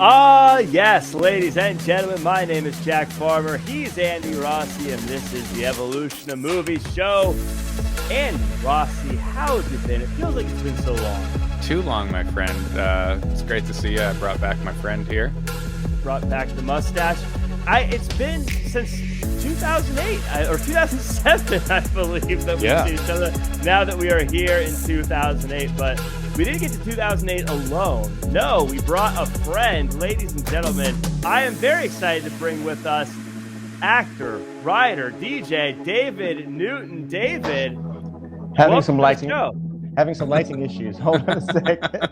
Yes, ladies and gentlemen, my name is Jack Farmer. He's Andy Rossi, and this is the Evolution of Movies show. Andy Rossi, how have you been? It feels like it's been so long. Too long, my friend. It's great to see you. I brought back my friend here. Brought back the mustache. It's been since 2008 or 2007, I believe, that we've seen each other. Now that we are here in 2008, but we didn't get to 2008 alone. No, we brought a friend. Ladies and gentlemen, I am very excited to bring with us actor, writer, DJ, David Newton. David, having some lighting issues. Hold on a second.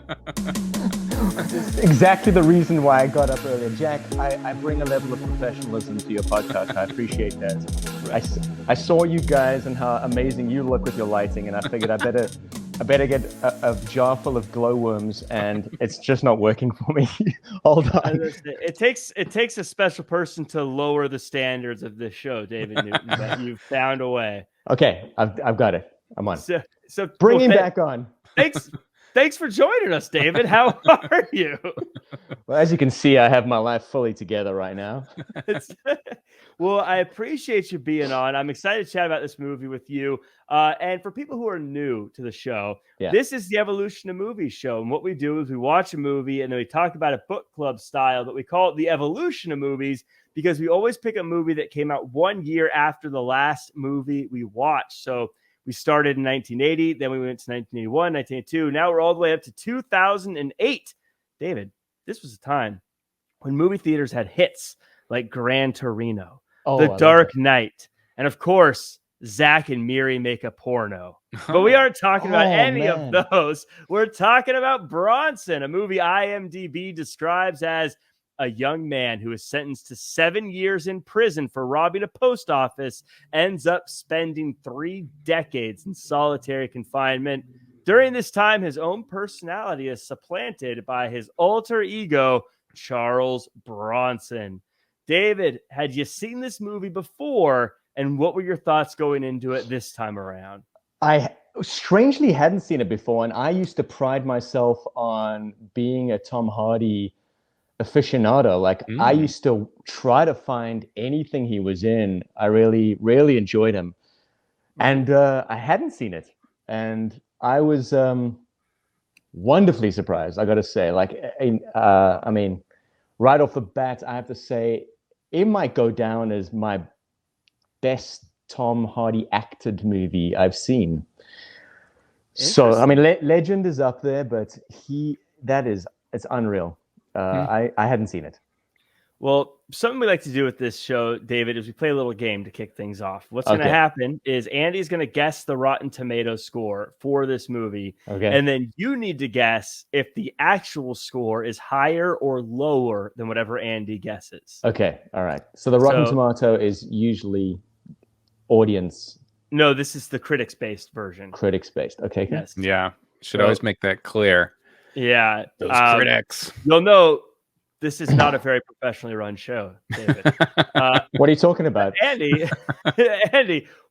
Exactly the reason why I got up earlier. Jack, I bring a level of professionalism to your podcast. I appreciate that. I saw you guys and how amazing you look with your lighting, and I figured I better get a jar full of glowworms, and it's just not working for me. Hold on. It takes a special person to lower the standards of this show, David Newton, but you've found a way. Okay, I've got it. I'm on. So bring him back on. Thanks for joining us, David. How are you? Well, as you can see, I have my life fully together right now. Well, I appreciate you being on. I'm excited to chat about this movie with you. And for people who are new to the show, This is the Evolution of Movies show. And what we do is we watch a movie and then we talk about it book club style, but we call it the Evolution of Movies because we always pick a movie that came out 1 year after the last movie we watched. So we started in 1980, then we went to 1981, 1982. Now we're all the way up to 2008. David, this was a time when movie theaters had hits like Gran Torino, The Dark Knight, and of course, Zach and Miri Make a Porno. But we aren't talking about any of those. We're talking about Bronson, a movie IMDb describes as a young man who is sentenced to 7 years in prison for robbing a post office ends up spending 3 decades in solitary confinement. During this time, his own personality is supplanted by his alter ego, Charles Bronson. David, had you seen this movie before, and what were your thoughts going into it this time around? I strangely hadn't seen it before, and I used to pride myself on being a Tom Hardy aficionado. I used to try to find anything he was in. I really, really enjoyed him. And I hadn't seen it. And I was wonderfully surprised, I got to say. I mean, right off the bat, I have to say, it might go down as my best Tom Hardy acted movie I've seen. So, I mean, Legend is up there, but it's unreal. I hadn't seen it. Well, something we like to do with this show, David, is we play a little game to kick things off. What's going to happen is Andy's going to guess the Rotten Tomatoes score for this movie. Okay. And then you need to guess if the actual score is higher or lower than whatever Andy guesses. Okay. All right. So the Rotten Tomato is usually audience. No, this is the critics-based version. Critics-based. Okay. Yes. Yeah. Should always make that clear. Yeah. Those critics. You'll know this is not a very professionally run show, David. What are you talking about? Andy,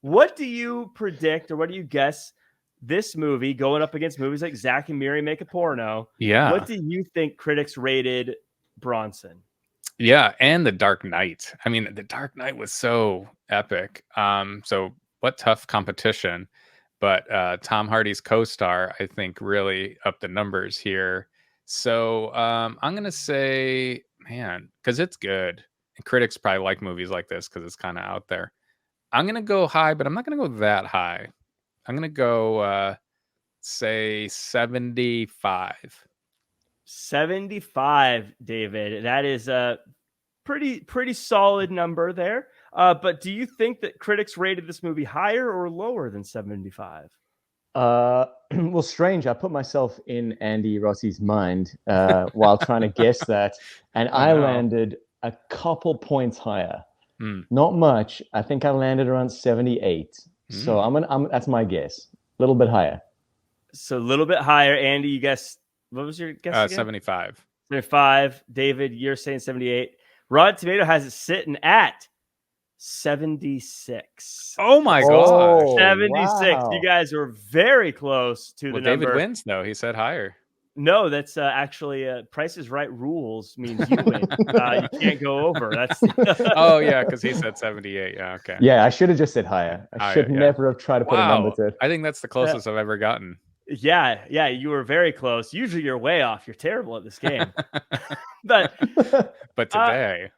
what do you predict or what do you guess this movie going up against movies like Zach and Miri Make a Porno? Yeah. What do you think critics rated Bronson? Yeah, and The Dark Knight. I mean, The Dark Knight was so epic. So what tough competition. But Tom Hardy's co-star, I think, really upped the numbers here. So I'm going to say, man, because it's good. And critics probably like movies like this because it's kind of out there. I'm going to go high, but I'm not going to go that high. I'm going to go, say, 75. 75, David. That is a pretty solid number there. But do you think that critics rated this movie higher or lower than 75? Well, strange. I put myself in Andy Rossi's mind while trying to guess that, and I landed a couple points higher. Not much. I think I landed around 78. So that's my guess. A little bit higher. So a little bit higher. Andy, you guessed, what was your guess again? 75. 75. David, you're saying 78. Rotten Tomato has it sitting at 76. Oh my gosh. 76. Wow. You guys were very close to the number. David wins, though. He said higher. No, that's actually Price is Right rules means you win. You can't go over. That's oh yeah, because he said 78. Yeah, okay. Yeah, I should have just said higher. I should never have tried to put a number to it. I think that's the closest I've ever gotten. Yeah, you were very close. Usually you're way off. You're terrible at this game. but today.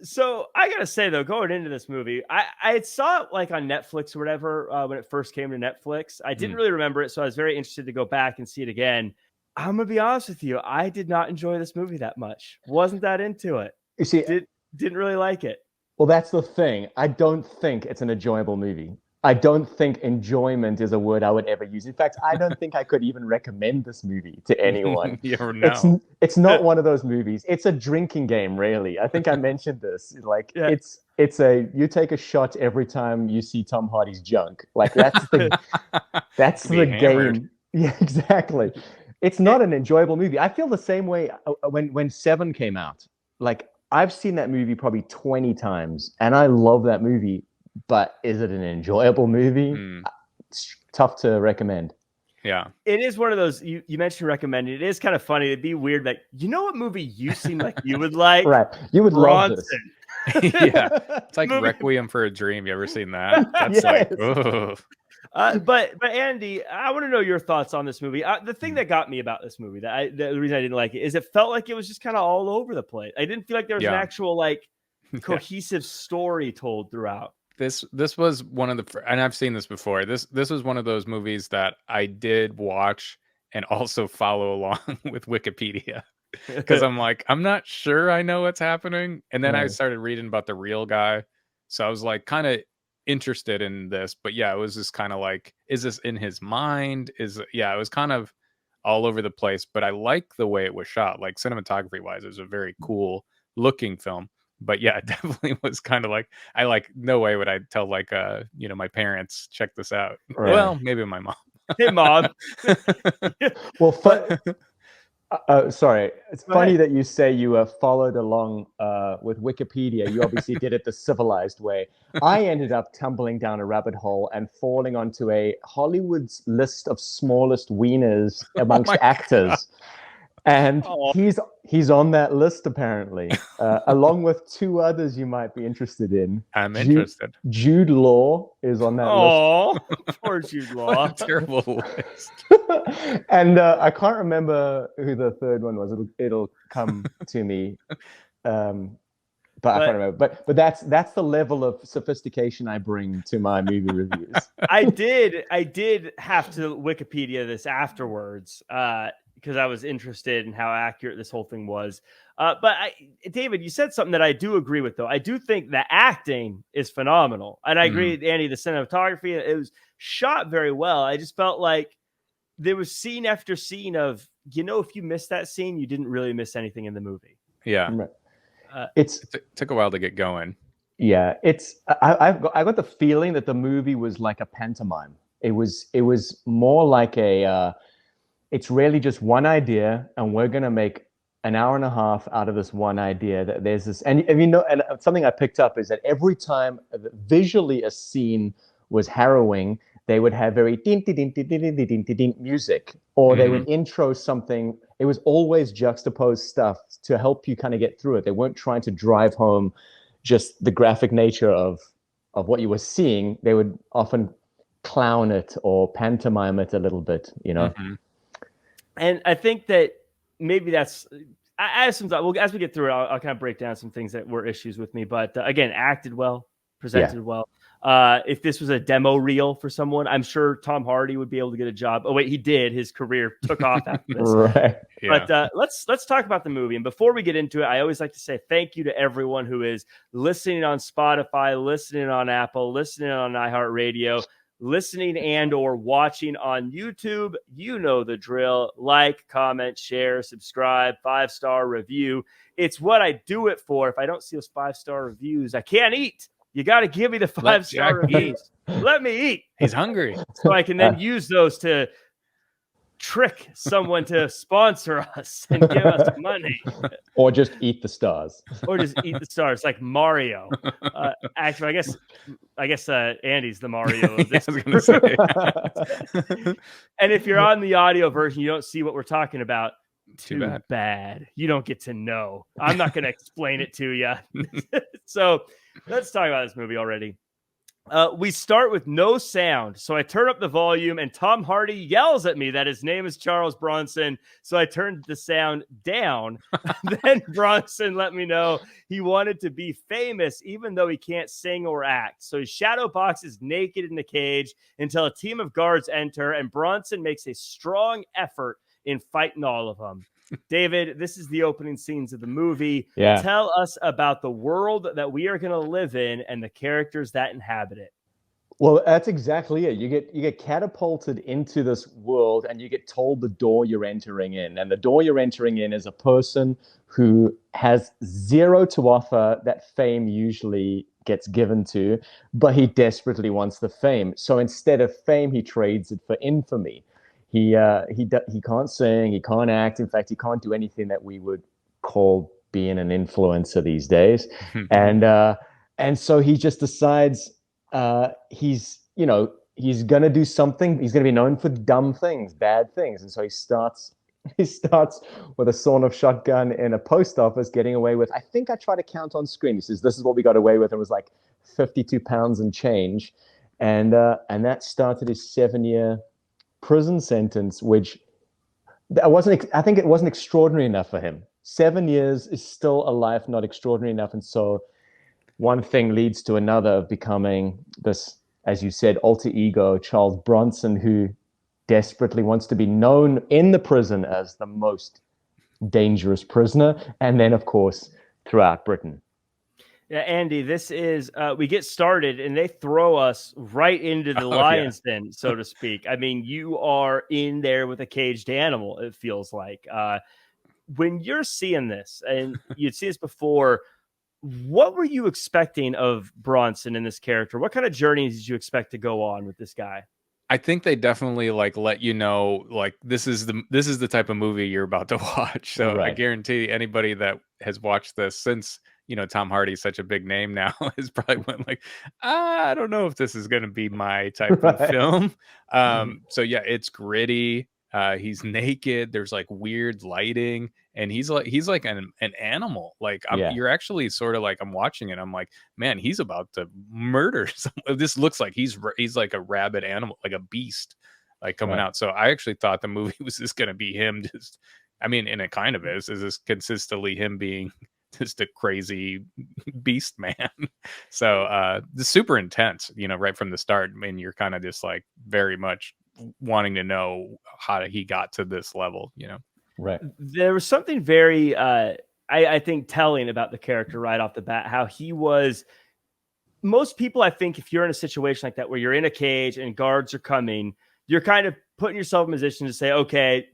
So I gotta say though, going into this movie, I saw it like on Netflix or whatever when it first came to Netflix. I didn't really remember it, so I was very interested to go back and see it again. I'm gonna be honest with you, I did not enjoy this movie that much. Wasn't that into it. You see, didn't really like it. Well, that's the thing. I don't think it's an enjoyable movie. I don't think enjoyment is a word I would ever use. In fact, I don't think I could even recommend this movie to anyone. It's not one of those movies. It's a drinking game, really. I think I mentioned this. Like it's you take a shot every time you see Tom Hardy's junk. Like that's the game. Yeah, exactly. It's not an enjoyable movie. I feel the same way when Seven came out. Like I've seen that movie probably 20 times, and I love that movie. But is it an enjoyable movie? It's tough to recommend. Yeah. It is one of those, you mentioned recommending. It is kind of funny. It'd be weird. Like, you know what movie you seem like you would like? Right. You would Bronson. love this. Yeah. It's like Requiem for a Dream. You ever seen that? That's like, ugh. But Andy, I want to know your thoughts on this movie. The thing that got me about this movie, the reason I didn't like it, is it felt like it was just kind of all over the place. I didn't feel like there was an actual like cohesive story told throughout. This was one of the, and I've seen this before. This was one of those movies that I did watch and also follow along with Wikipedia because I'm like, I'm not sure I know what's happening. And then I started reading about the real guy, so I was like kind of interested in this. But yeah, it was just kind of like, is this in his mind? It was kind of all over the place. But I like the way it was shot. Like cinematography wise, it was a very cool looking film. But yeah, it definitely was kind of like, I like, no way would I tell like, my parents, check this out. Right. Well, maybe my mom. Hey, mom. Well, sorry. It's funny that you say you followed along with Wikipedia. You obviously did it the civilized way. I ended up tumbling down a rabbit hole and falling onto a Hollywood's list of smallest wieners amongst actors. God. And he's on that list apparently, along with two others you might be interested in. I'm interested. Jude Law is on that list. Oh, poor Jude Law. Terrible list. And I can't remember who the third one was. It'll come to me, but I can't remember. But that's the level of sophistication I bring to my movie reviews. I did have to Wikipedia this afterwards. Because I was interested in how accurate this whole thing was. But David, you said something that I do agree with, though. I do think the acting is phenomenal. And I agree with Andy, the cinematography, it was shot very well. I just felt like there was scene after scene of, if you missed that scene, you didn't really miss anything in the movie. Yeah. It took a while to get going. Yeah. I got the feeling that the movie was like a pantomime. It was more like it's really just one idea, and we're going to make an hour and a half out of this one idea. That there's this, and something I picked up is that every time visually a scene was harrowing, they would have very din din din din din din din din music, or they would intro something. It was always juxtaposed stuff to help you kind of get through it. They weren't trying to drive home just the graphic nature of what you were seeing. They would often clown it or pantomime it a little bit, And I think that maybe that's, I have some thought. Well, as we get through it, I'll kind of break down some things that were issues with me. But again, acted well, presented well. If this was a demo reel for someone, I'm sure Tom Hardy would be able to get a job. Oh wait, he did. His career took off after this. Right. Yeah. But let's talk about the movie. And before we get into it, I always like to say thank you to everyone who is listening on Spotify, listening on Apple, listening on iHeartRadio, listening and or watching on YouTube. You know the drill. Like, comment, share, subscribe, 5-star review. It's what I do it for. If I don't see those 5-star reviews, I can't eat. You got to give me the 5-star reviews. Let me eat. He's hungry. So I can then use those to trick someone to sponsor us and give us money. Or just eat the stars. Or just eat the stars like Mario. Actually, I guess Andy's the Mario of this. I was gonna say. And if you're on the audio version, you don't see what we're talking about. Too bad. You don't get to know. I'm not going to explain it to you. So let's talk about this movie already. We start with no sound. So I turn up the volume and Tom Hardy yells at me that his name is Charles Bronson. So I turned the sound down. Then Bronson let me know he wanted to be famous, even though he can't sing or act. So he shadow boxes naked in the cage until a team of guards enter and Bronson makes a strong effort in fighting all of them. David, this is the opening scenes of the movie. Yeah. Tell us about the world that we are going to live in and the characters that inhabit it. Well, that's exactly it. You get catapulted into this world and you get told the door you're entering in. And the door you're entering in is a person who has zero to offer that fame usually gets given to, but he desperately wants the fame. So instead of fame, he trades it for infamy. He can't sing, he can't act. In fact, he can't do anything that we would call being an influencer these days. And so he just decides he's gonna do something. He's gonna be known for dumb things, bad things. And so he starts with a sawn-off shotgun in a post office, getting away with, I think I tried to count on screen. He says, this is what we got away with. It was like 52 pounds and change. And that started his 7-year prison sentence, which I think it wasn't extraordinary enough for him. 7 years is still a life not extraordinary enough. And so one thing leads to another of becoming this, as you said, alter ego, Charles Bronson, who desperately wants to be known in the prison as the most dangerous prisoner. And then, of course, throughout Britain. Yeah, Andy, this is, we get started and they throw us right into the lion's den, so to speak. I mean, you are in there with a caged animal, it feels like. When you're seeing this, and you'd see this before, what were you expecting of Bronson in this character? What kind of journey did you expect to go on with this guy? I think they definitely let you know, this is the type of movie you're about to watch. So right. I guarantee anybody that has watched this since, Tom Hardy's such a big name now is probably went I don't know if this is going to be my type of film. So yeah, it's gritty. He's naked. There's weird lighting, and he's like an animal. You're actually sort of I'm watching it. I'm like, man, he's about to murder someone. This looks like he's like a rabid animal, like a beast, coming out. So I actually thought the movie was just going to be him. And it kind of is this consistently him being just a crazy beast man. So this super intense, right from the start. I mean, you're kind of just very much wanting to know how he got to this level, Right. There was something very I think telling about the character right off the bat, how he was. Most people, I think, if you're in a situation like that where you're in a cage and guards are coming, you're kind of putting yourself in a position to say, okay,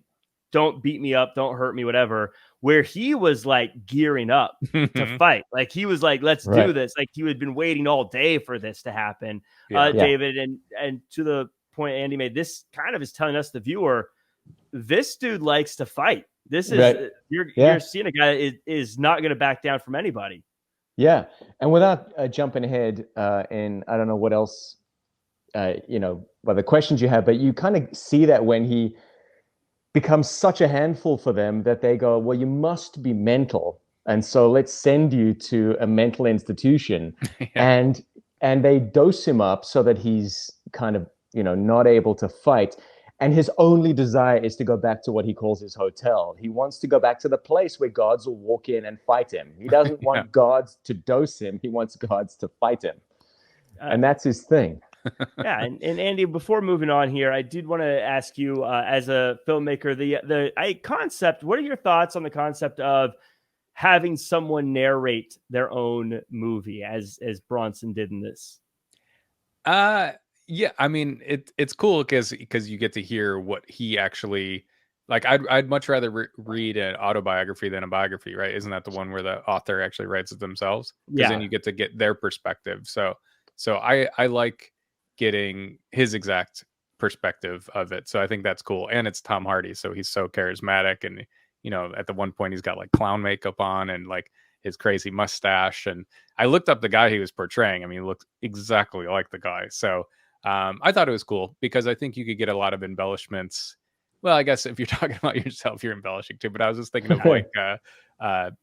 don't beat me up, don't hurt me, whatever. Where he was gearing up to fight. He was let's do this. He had been waiting all day for this to happen. David, and to the point Andy made, this kind of is telling us, the viewer, this dude likes to fight. This is you're seeing a guy that is not going to back down from anybody. Yeah, and without jumping ahead, and I don't know what else, by the questions you have, but you kind of see that when he becomes such a handful for them that they go, well, you must be mental, and so let's send you to a mental institution, and they dose him up so that he's kind of not able to fight. And his only desire is to go back to what he calls his hotel. He wants to go back to the place where guards will walk in and fight him. He doesn't want guards to dose him. He wants guards to fight him. And that's his thing. Yeah. And Andy, before moving on here, I did want to ask you, as a filmmaker, the concept, what are your thoughts on the concept of having someone narrate their own movie as Bronson did in this? Yeah, I mean, it's cool because you get to hear what he actually I'd much rather read an autobiography than a biography, right? Isn't that the one where the author actually writes it themselves? Because then you get to get their perspective. So I like getting his exact perspective of it. So I think that's cool. And it's Tom Hardy, so he's so charismatic, and at the one point he's got like clown makeup on and like his crazy mustache. And I looked up the guy he was portraying. I mean, he looked exactly like the guy. So I thought it was cool because I think you could get a lot of embellishments. Well, I guess if you're talking about yourself, you're embellishing too. But I was just thinking of like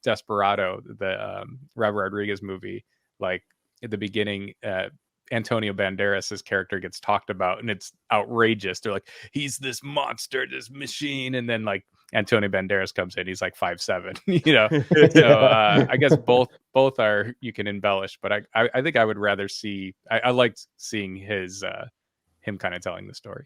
Desperado, the Robert Rodriguez movie. Like at the beginning, Antonio Banderas' character gets talked about, and it's outrageous. They're like, he's this monster, this machine, and then like Antonio Banderas comes in, he's like 5'7", So I guess both are, you can embellish, but I think I would rather see. I liked seeing him kind of telling the story.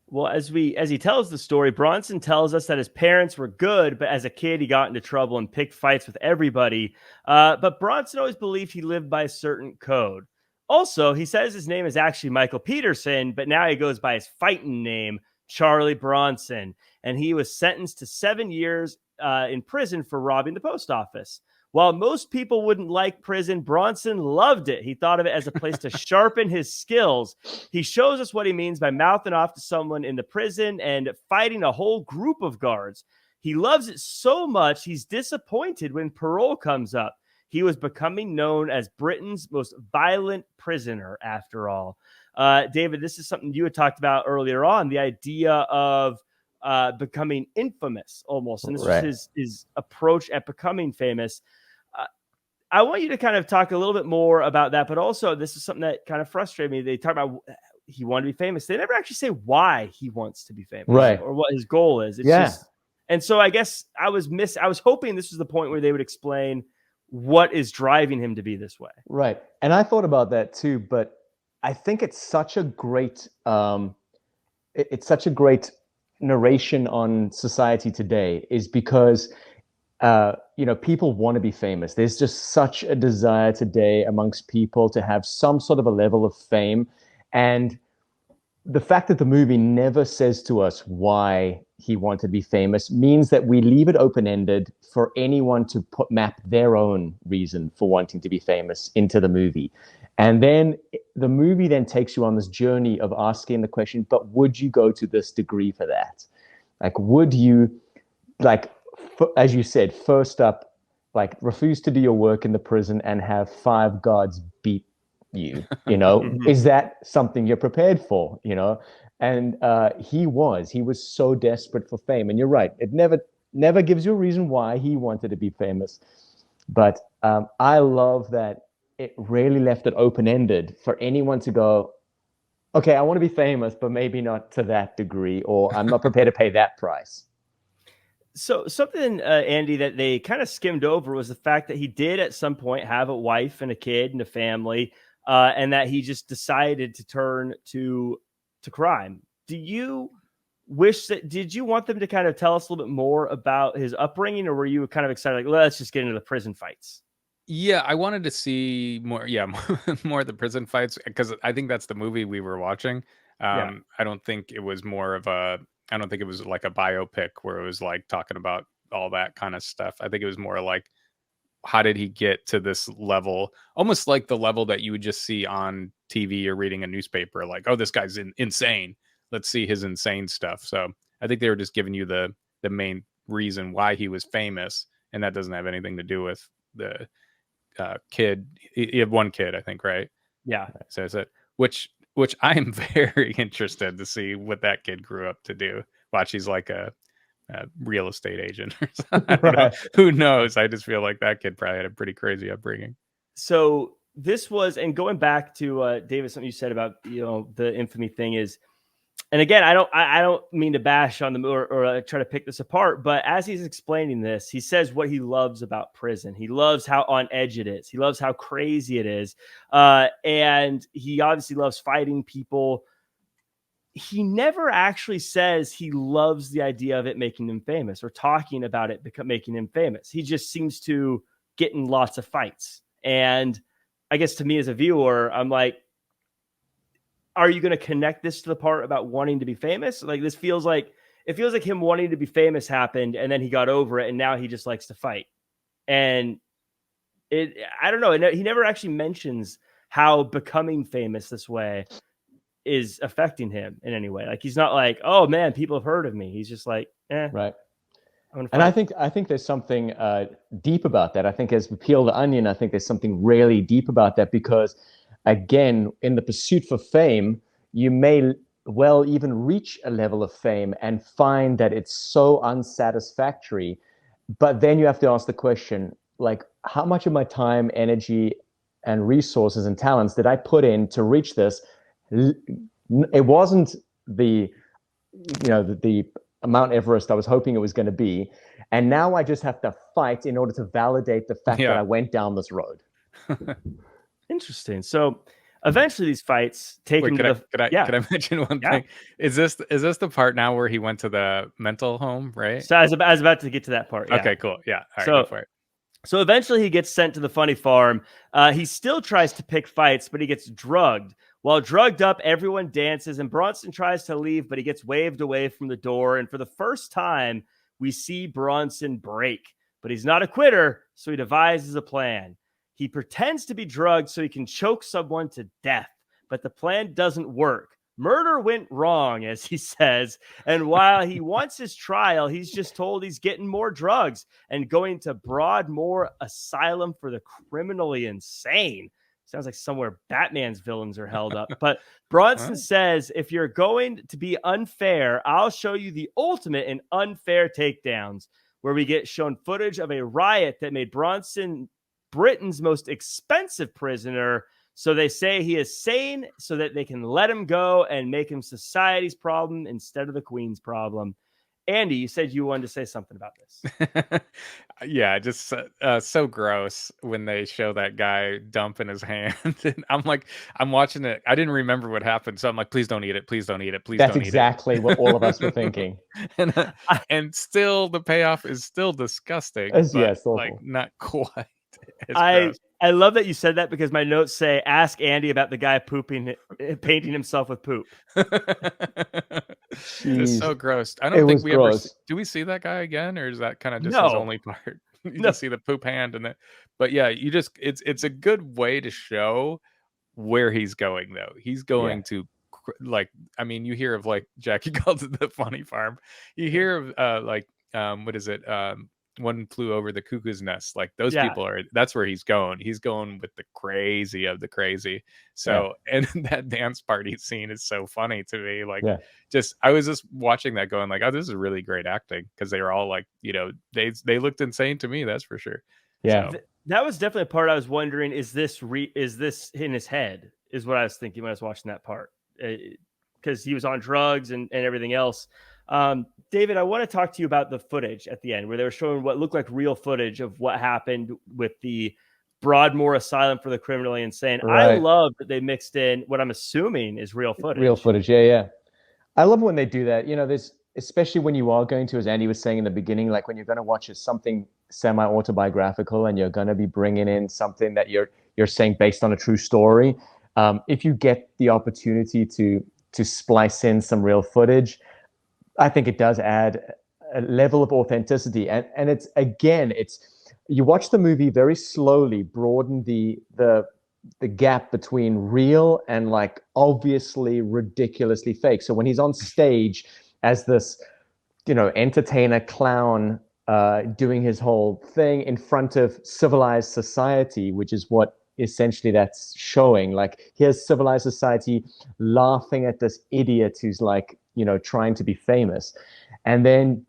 Well, as he tells the story, Bronson tells us that his parents were good, but as a kid, he got into trouble and picked fights with everybody. But Bronson always believed he lived by a certain code. Also, he says his name is actually Michael Peterson, but now he goes by his fighting name, Charlie Bronson. And he was sentenced to 7 years in prison for robbing the post office. While most people wouldn't like prison, Bronson loved it. He thought of it as a place to sharpen his skills. He shows us what he means by mouthing off to someone in the prison and fighting a whole group of guards. He loves it so much, he's disappointed when parole comes up. He was becoming known as Britain's most violent prisoner, after all. David, this is something you had talked about earlier on, the idea of becoming infamous almost. And this was his approach at becoming famous. I want you to kind of talk a little bit more about that, but also this is something that kind of frustrated me. They talk about he wanted to be famous. They never actually say why he wants to be famous, or what his goal is. It's just, and so I guess I was hoping this was the point where they would explain what is driving him to be this way. Right. And I thought about that too, but I think it's such a great, narration on society today, is because people want to be famous. There's just such a desire today amongst people to have some sort of a level of fame. And the fact that the movie never says to us why he wanted to be famous means that we leave it open-ended for anyone to map their own reason for wanting to be famous into the movie. And then the movie then takes you on this journey of asking the question, but would you go to this degree for that? Like, would you, like, as you said, first up, like, refuse to do your work in the prison and have 5 guards beat you, is that something you're prepared for, And he was so desperate for fame. And you're right, it never gives you a reason why he wanted to be famous. But I love that it really left it open-ended for anyone to go, okay, I want to be famous, but maybe not to that degree, or I'm not prepared to pay that price. So something, Andy, that they kind of skimmed over was the fact that he did at some point have a wife and a kid and a family, and that he just decided to turn to crime. Did you want them to kind of tell us a little bit more about his upbringing, or were you kind of excited, like, let's just get into the prison fights? Yeah, I wanted to see more. Yeah, more of the prison fights, because I think that's the movie we were watching. I don't think it was I don't think it was like a biopic where it was like talking about all that kind of stuff. I think it was more like, how did he get to this level? Almost like the level that you would just see on TV or reading a newspaper. Like, oh, this guy's insane. Let's see his insane stuff. So I think they were just giving you the main reason why he was famous, and that doesn't have anything to do with the kid. He had one kid, I think, right? Yeah. So is it, which I am very interested to see what that kid grew up to do. Watch, he's like a real estate agent or something. I don't know. Who knows? I just feel like that kid probably had a pretty crazy upbringing. So this was, and going back to David, something you said about the infamy thing is, and again, I don't mean to bash on the or try to pick this apart, but as he's explaining this, he says what he loves about prison. He loves how on edge it is. He loves how crazy it is, and he obviously loves fighting people. He never actually says he loves the idea of it making him famous or talking about it making him famous. He just seems to get in lots of fights. And I guess to me as a viewer, I'm like, are you going to connect this to the part about wanting to be famous? Like, it feels like him wanting to be famous happened, and then he got over it, and now he just likes to fight. And I don't know. He never actually mentions how becoming famous this way is affecting him in any way. Like he's not like, oh man, people have heard of me. He's just like, right. And I think there's something deep about that. I think as we peel the onion, I think there's something really deep about that because, again, in the pursuit for fame, you may well even reach a level of fame and find that it's so unsatisfactory. But then you have to ask the question, like, how much of my time, energy, and resources and talents did I put in to reach this? It wasn't the Mount Everest I was hoping it was going to be. And now I just have to fight in order to validate the fact that I went down this road. Interesting. So eventually these fights take him to Could I mention one thing? Is this the part now where he went to the mental home, right? So I was about to get to that part. Yeah. Okay, cool. Yeah. All right, go for it. So eventually he gets sent to the funny farm. He still tries to pick fights, but he gets drugged. While drugged up, everyone dances, and Bronson tries to leave, but he gets waved away from the door. And for the first time, we see Bronson break. But he's not a quitter, so he devises a plan. He pretends to be drugged so he can choke someone to death, but the plan doesn't work. Murder went wrong, as he says. And while he wants his trial, he's just told he's getting more drugs and going to Broadmoor Asylum for the Criminally Insane. Sounds like somewhere Batman's villains are held up. But Bronson says, if you're going to be unfair, I'll show you the ultimate in unfair takedowns, where we get shown footage of a riot that made Bronson Britain's most expensive prisoner. So they say he is sane so that they can let him go and make him society's problem instead of the Queen's problem. Andy, you said you wanted to say something about this. Yeah, just so gross when they show that guy dumping his hand. And I'm watching it. I didn't remember what happened. So I'm like, please don't eat it. Please don't eat it. Please That's don't eat it. That's exactly what all of us were thinking. And still the payoff is still disgusting. Yes, like not quite. I love that you said that because my notes say, ask Andy about the guy painting himself with poop. It's so gross. I don't think we ever do we see that guy again, or is that kind of just his only part? You just see the poop hand and but yeah, it's a good way to show where he's going though. He's going to you hear of like Jackie calls it the funny farm. You hear of what is it? One Flew Over the Cuckoo's Nest. Like those people that's where he's going. He's going with the crazy of the crazy. So and that dance party scene is so funny to me. Like I was just watching that going like, oh, this is really great acting, because they were all like, they looked insane to me, that's for sure. Yeah. So, that was definitely a part I was wondering, is this in his head, is what I was thinking when I was watching that part. Because he was on drugs and everything else. David, I want to talk to you about the footage at the end where they were showing what looked like real footage of what happened with the Broadmoor Asylum for the Criminally Insane. Right. I love that they mixed in what I'm assuming is real footage. Real footage, yeah. I love when they do that. There's, especially when you are going to, as Andy was saying in the beginning, like when you're going to watch something semi-autobiographical and you're going to be bringing in something that you're saying based on a true story. If you get the opportunity to splice in some real footage, I think it does add a level of authenticity. And it's, again, you watch the movie very slowly broaden the gap between real and like obviously ridiculously fake. So when he's on stage as this, entertainer clown, doing his whole thing in front of civilized society, which is what essentially that's showing. Like, here's civilized society laughing at this idiot who's like, trying to be famous. And then,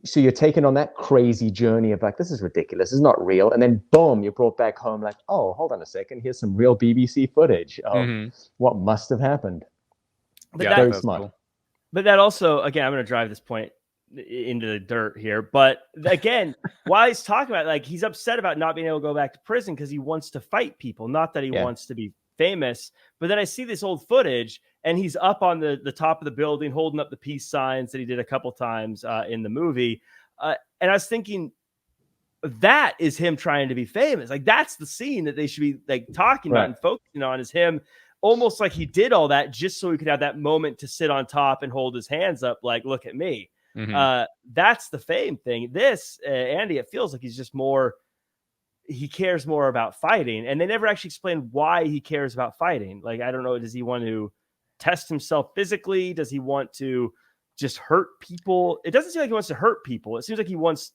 so you're taken on that crazy journey of like, this is ridiculous, it's not real. And then boom, you're brought back home like, oh, hold on a second, here's some real BBC footage of what must have happened. But very smart. Cool. But that also, again, I'm going to drive this point into the dirt here. But again, while he's talking about, like, he's upset about not being able to go back to prison because he wants to fight people, not that he wants to be famous. But then I see this old footage and he's up on the top of the building holding up the peace signs that he did a couple times in the movie. And I was thinking, that is him trying to be famous. Like, that's the scene that they should be like talking about and focusing on, is him almost like he did all that just so he could have that moment to sit on top and hold his hands up like, look at me. That's the fame thing. This, Andy, it feels like he's just he cares more about fighting. And they never actually explain why he cares about fighting. Like, I don't know, does he want to test himself physically? Does he want to just hurt people? It doesn't seem like he wants to hurt people. It seems like he wants,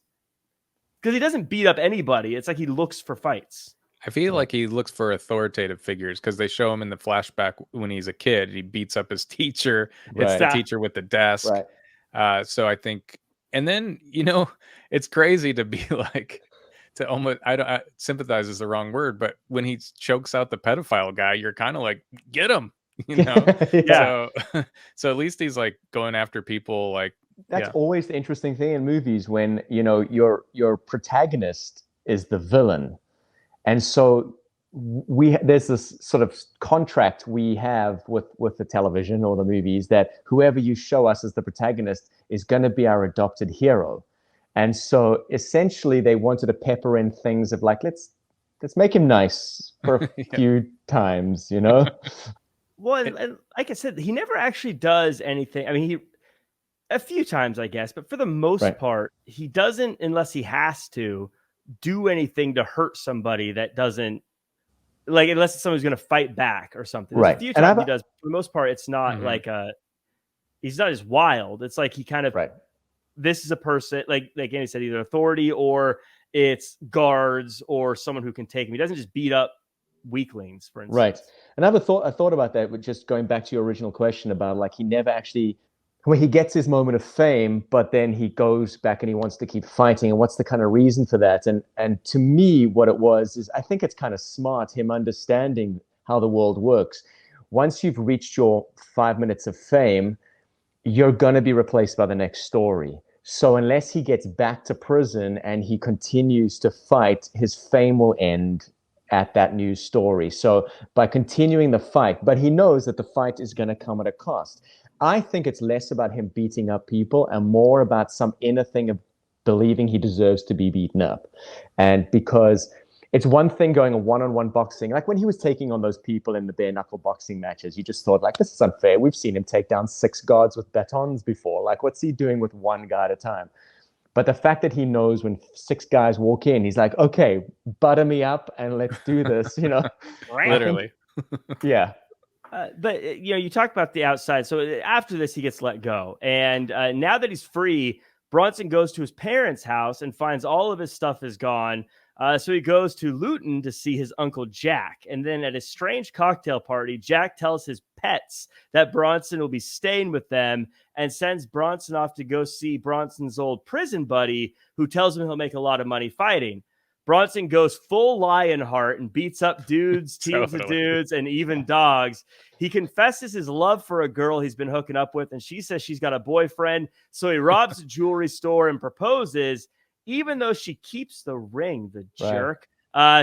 because he doesn't beat up anybody. It's like he looks for fights. I feel like he looks for authoritative figures because they show him in the flashback when he's a kid. He beats up his teacher. It's the teacher with the desk. So I think, and then, it's crazy to be like, to almost, sympathize is the wrong word, but when he chokes out the pedophile guy, you're kind of like, get him, Yeah. So at least he's like going after people like. That's always the interesting thing in movies when, your protagonist is the villain. And so there's this sort of contract we have with the television or the movies that whoever you show us as the protagonist is going to be our adopted hero. And so essentially they wanted to pepper in things of like, let's make him nice for a few times, Well, and like I said, he never actually does anything. I mean, a few times, I guess, but for the most part, he doesn't, unless he has to, do anything to hurt somebody that doesn't, like, unless someone's going to fight back or something. There's a few times he does. For the most part, it's not like he's not as wild. It's like he kind of, this is a person, like Andy said, either authority or it's guards or someone who can take him. He doesn't just beat up weaklings, for instance. Right. And I thought about that, with just going back to your original question about like he never actually, when he gets his moment of fame, but then he goes back and he wants to keep fighting. And what's the kind of reason for that? And to me, what it was is I think it's kind of smart, him understanding how the world works. Once you've reached your 5 minutes of fame, you're going to be replaced by the next story. So unless he gets back to prison and he continues to fight, his fame will end at that new story. So by continuing the fight, but he knows that the fight is going to come at a cost. I think it's less about him beating up people and more about some inner thing of believing he deserves to be beaten up. And because it's one thing going a one-on-one boxing, like when he was taking on those people in the bare knuckle boxing matches, you just thought like, this is unfair. We've seen him take down 6 guards with batons before. Like, what's he doing with one guy at a time? But the fact that he knows when 6 guys walk in, he's like, okay, butter me up and let's do this, Literally. Yeah. But you talked about the outside. So after this, he gets let go. And now that he's free, Bronson goes to his parents' house and finds all of his stuff is gone. So he goes to Luton to see his uncle Jack. And then at a strange cocktail party, Jack tells his pets that Bronson will be staying with them and sends Bronson off to go see Bronson's old prison buddy, who tells him he'll make a lot of money fighting. Bronson goes full Lionheart and beats up dudes, teams of dudes, and even dogs. He confesses his love for a girl he's been hooking up with, and she says she's got a boyfriend. So he robs a jewelry store and proposes, even though she keeps the ring, the jerk.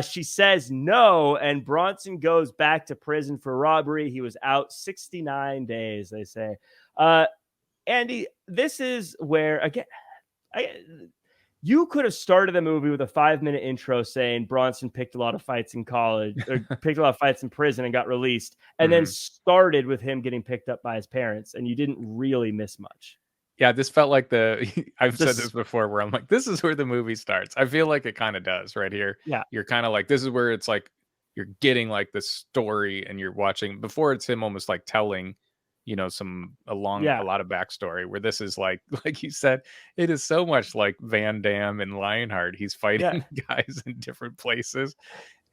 She says no, and Bronson goes back to prison for robbery. He was out 69 days, they say. Andy, this is where, again, you could have started the movie with a 5-minute intro saying Bronson picked a lot of fights in college or picked a lot of fights in prison and got released, and then started with him getting picked up by his parents, and you didn't really miss much. Yeah, this felt like I've said this before where I'm like, this is where the movie starts. I feel like it kind of does right here. Yeah. You're kind of like, this is where it's like, you're getting like the story and you're watching before it's him almost like telling, a lot of backstory, where this is like you said, it is so much like Van Damme and Lionheart. He's fighting guys in different places.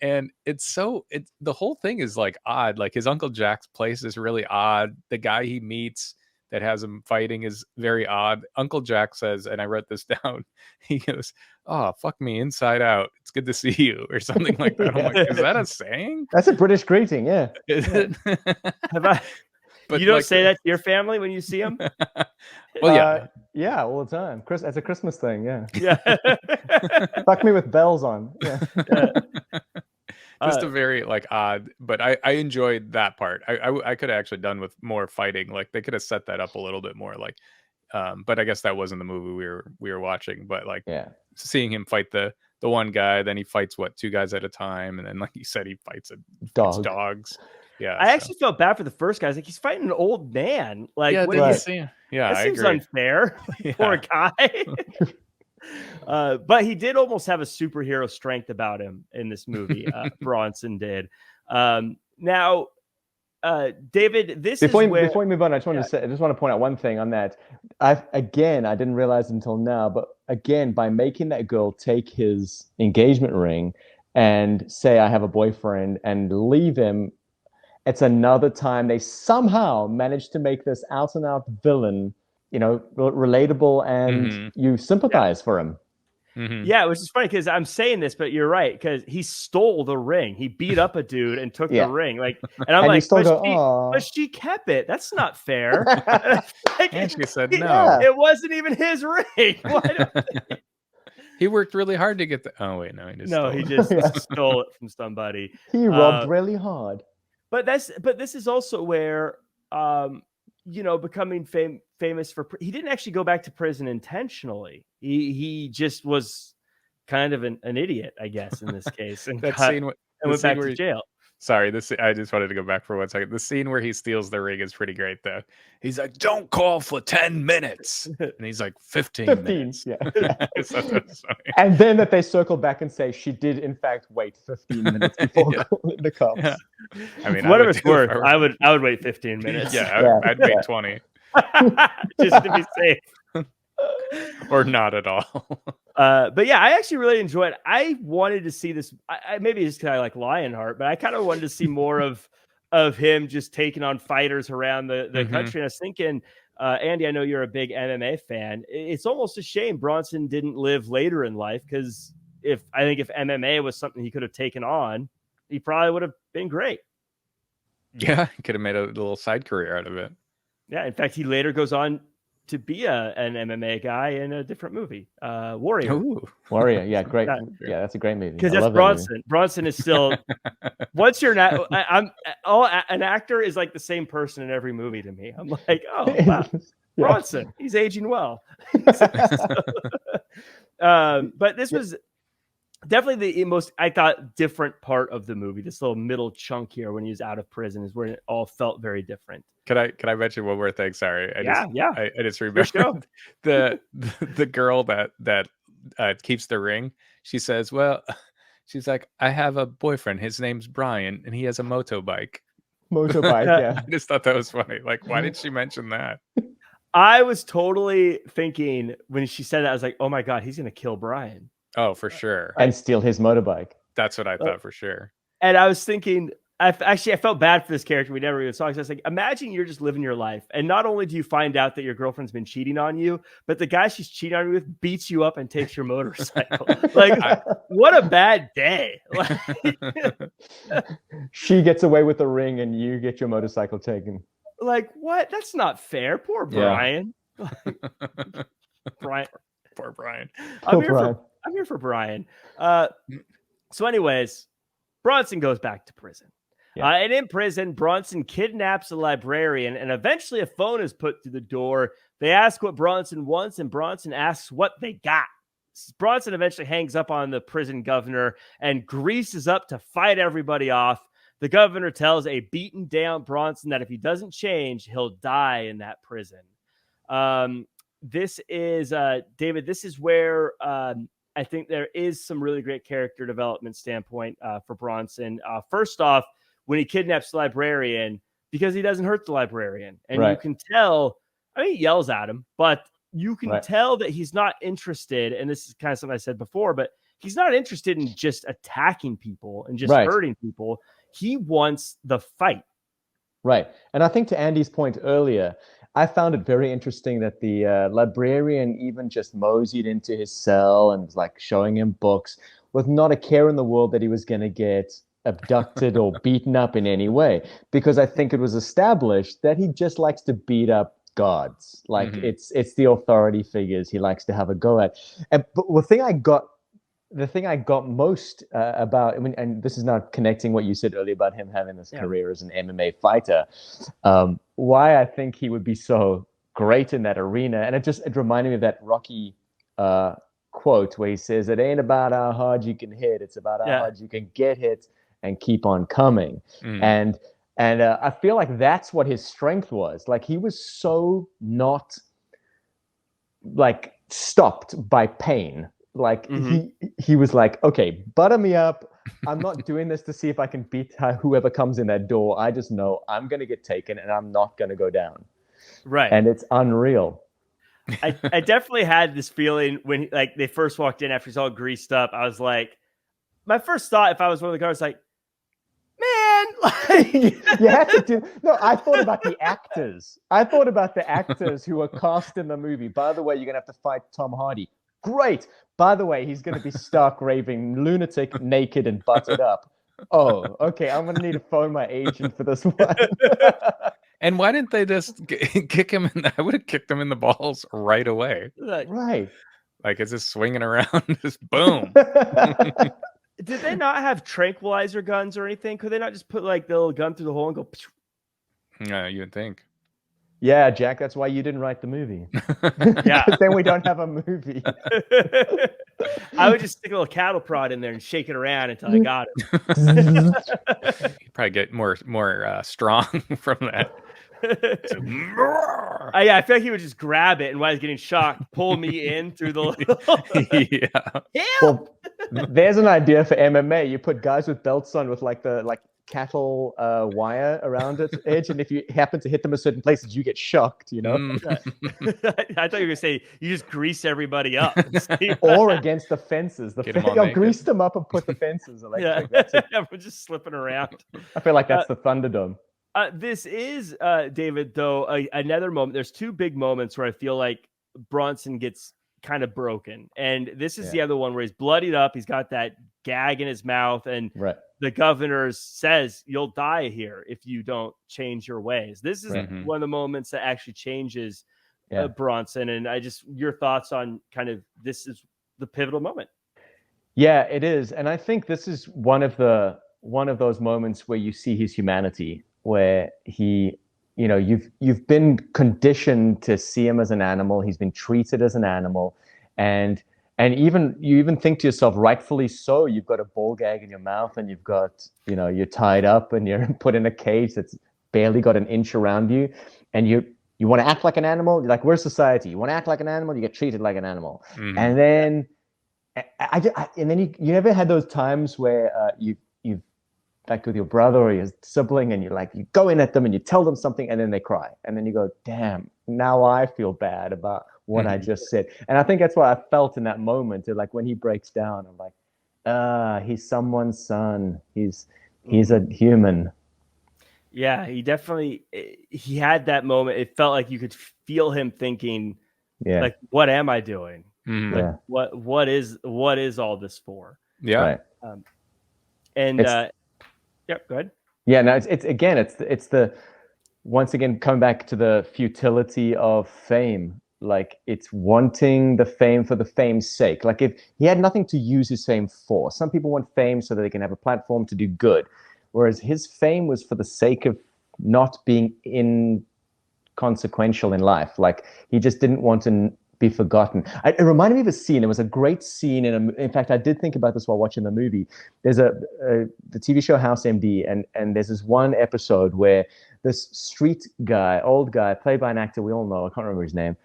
And the whole thing is like odd. Like his Uncle Jack's place is really odd. The guy he meets that has him fighting is very odd. Uncle Jack says, and I wrote this down, he goes, "Oh, fuck me inside out. It's good to see you," or something like that. I'm like, is that a saying? That's a British greeting, yeah. Is it? But you don't say that to your family when you see them? Well, yeah, all the time. It's a Christmas thing, yeah. Yeah. Fuck me with bells on. Yeah. Just a very like odd, but I enjoyed that part. I could have actually done with more fighting. Like they could have set that up a little bit more. Like, but I guess that wasn't the movie we were watching. But like, seeing him fight the one guy, then he fights 2 guys at a time, and then like you said, he fights dogs. Yeah, I actually felt bad for the first guy. He's fighting an old man. Like, yeah, what do you see? Yeah, that seems unfair. Poor guy. But he did almost have a superhero strength about him in this movie. Bronson did. Now, David, this before is where... before we move on, I just want to point out one thing on that. I didn't realize until now, but again, by making that girl take his engagement ring and say, I have a boyfriend, and leave him, it's another time they somehow managed to make this out and out villain, relatable, and you sympathize for him. Yeah, which is funny because I'm saying this, but you're right, because he stole the ring. He beat up a dude and took the ring. And I'm like, but she kept it. That's not fair. And she said no. It wasn't even his ring. He worked really hard to get the... Oh wait, no, he just stole it from somebody. He robbed really hard. But this is also where becoming famous for... He didn't actually go back to prison intentionally. He just was kind of an idiot, I guess, in this case, and went back to jail. Sorry, I just wanted to go back for 1 second. The scene where he steals the ring is pretty great, though. He's like, "Don't call for 10 minutes," and he's like, 15 minutes. Yeah. And then that they circle back and say she did in fact wait 15 minutes before calling the cops. Yeah. I mean, whatever it's worth, I would wait 15 minutes. Yeah, I'd wait 20 just to be safe. Or not at all. But yeah, I actually really enjoyed it. I wanted to see this. Maybe just because I like Lionheart, but I kind of wanted to see more of him just taking on fighters around the country. And I was thinking, Andy, I know you're a big MMA fan. It's almost a shame Bronson didn't live later in life, because if MMA was something he could have taken on, he probably would have been great. Yeah, he could have made a little side career out of it. Yeah, in fact, he later goes on to be an MMA guy in a different movie, Warrior. Ooh. Warrior, yeah, great. Yeah, that's a great movie. Because that's Bronson. Bronson is still... Once you're an actor is like the same person in every movie to me. I'm like, oh, wow. Bronson, he's aging well. But this was definitely the most, I thought, different part of the movie. This little middle chunk here when he was out of prison is where it all felt very different. Can I mention one more thing? Sorry. I just remembered the girl that keeps the ring. She says, well, she's like, I have a boyfriend. His name's Brian, and he has a motorbike. Yeah. I just thought that was funny. Like, why did she mention that? I was totally thinking when she said that, I was like, oh my God, he's going to kill Brian. Oh, for sure. And steal his motorbike. That's what I thought for sure. And I was thinking, I felt bad for this character. We never even saw. I was like, imagine you're just living your life, and not only do you find out that your girlfriend's been cheating on you, but the guy she's cheating on you with beats you up and takes your motorcycle. Like, what a bad day. She gets away with the ring, and you get your motorcycle taken. Like, what? That's not fair. Poor Brian. Brian. Poor Brian. I'm here for Brian. So anyways, Bronson goes back to prison. Yeah. And in prison, Bronson kidnaps a librarian, and eventually a phone is put through the door. They ask what Bronson wants, and Bronson asks what they got. Bronson eventually hangs up on the prison governor and greases up to fight everybody off. The governor tells a beaten down Bronson that if he doesn't change, he'll die in that prison. This is, David, this is where I think there is some really great character development standpoint for Bronson. First off, when he kidnaps the librarian, because he doesn't hurt the librarian. And you can tell, he yells at him, but you can tell that he's not interested. And this is kind of something I said before, but he's not interested in just attacking people and just hurting people. He wants the fight. Right. And I think to Andy's point earlier, I found it very interesting that the librarian even just moseyed into his cell and was like showing him books with not a care in the world that he was going to get abducted or beaten up in any way. Because I think it was established that he just likes to beat up guards. Like it's the authority figures he likes to have a go at. But the thing I got most about, and this is not connecting what you said earlier about him having this career as an MMA fighter, why I think he would be so great in that arena. And it reminded me of that Rocky quote where he says, it ain't about how hard you can hit, it's about how hard you can get hit and keep on coming. And I feel like that's what his strength was. Like he was so not like stopped by pain. Like he was like, okay, butter me up. I'm not doing this to see if I can beat whoever comes in that door. I just know I'm going to get taken and I'm not going to go down. Right. And it's unreal. I definitely had this feeling when like they first walked in after he's all greased up. I was like, my first thought, if I was one of the guards, like, man, like you have to do. No, I thought about the actors. I thought about the actors who were cast in the movie. By the way, you're gonna have to fight Tom Hardy. Great. By the way, he's gonna be stark raving lunatic, naked, and buttered up. Oh, okay. I'm gonna need to phone my agent for this one. And why didn't they just kick him in? I would have kicked him in the balls right away. Right. Like it's just swinging around, just boom. Did they not have tranquilizer guns or anything? Could they not just put like the little gun through the hole and go? Yeah, you would think. Yeah, Jack, that's why you didn't write the movie. Yeah. Then we don't have a movie. I would just stick a little cattle prod in there and shake it around until I got him. You'd probably get more strong from that. Yeah, I feel like he would just grab it and while he's getting shocked, pull me in through the yeah. Well, there's an idea for MMA. You put guys with belts on with like cattle wire around its edge, and if you happen to hit them in certain places, you get shocked. You know. I thought you were gonna say you just grease everybody up, or against the fences. Grease them up and put the fences. Yeah, we're just slipping around. I feel like that's the Thunderdome. This is, David, though, another moment. There's two big moments where I feel like Bronson gets kind of broken. And this is the other one where he's bloodied up. He's got that gag in his mouth. And the governor says, you'll die here if you don't change your ways. This is one of the moments that actually changes Bronson. And your thoughts on kind of this is the pivotal moment. Yeah, it is. And I think this is one of those moments where you see his humanity, where he, you've been conditioned to see him as an animal. He's been treated as an animal, and you even think to yourself, rightfully so. You've got a ball gag in your mouth, and you've got, you're tied up, and you're put in a cage that's barely got an inch around you, and you want to act like an animal. You're like, we're society. You want to act like an animal, you get treated like an animal, and then, you never had those times where you've like with your brother or your sibling, and you go in at them and you tell them something and then they cry. And then you go, damn, now I feel bad about what I just said. And I think that's what I felt in that moment. Like when he breaks down, I'm like, he's someone's son. He's a human. Yeah, he had that moment. It felt like you could feel him thinking, like, what am I doing? Like, what is all this for? Yeah. Right. Yeah, go ahead. Yeah, no, it's the once again coming back to the futility of fame. Like, it's wanting the fame for the fame's sake. Like, if he had nothing to use his fame for. Some people want fame so that they can have a platform to do good, whereas his fame was for the sake of not being inconsequential in life. Like, he just didn't want to be forgotten. It reminded me of a scene. It was a great scene. In fact, I did think about this while watching the movie. There's the TV show House MD, and there's this one episode where this street guy, old guy, played by an actor we all know, I can't remember his name,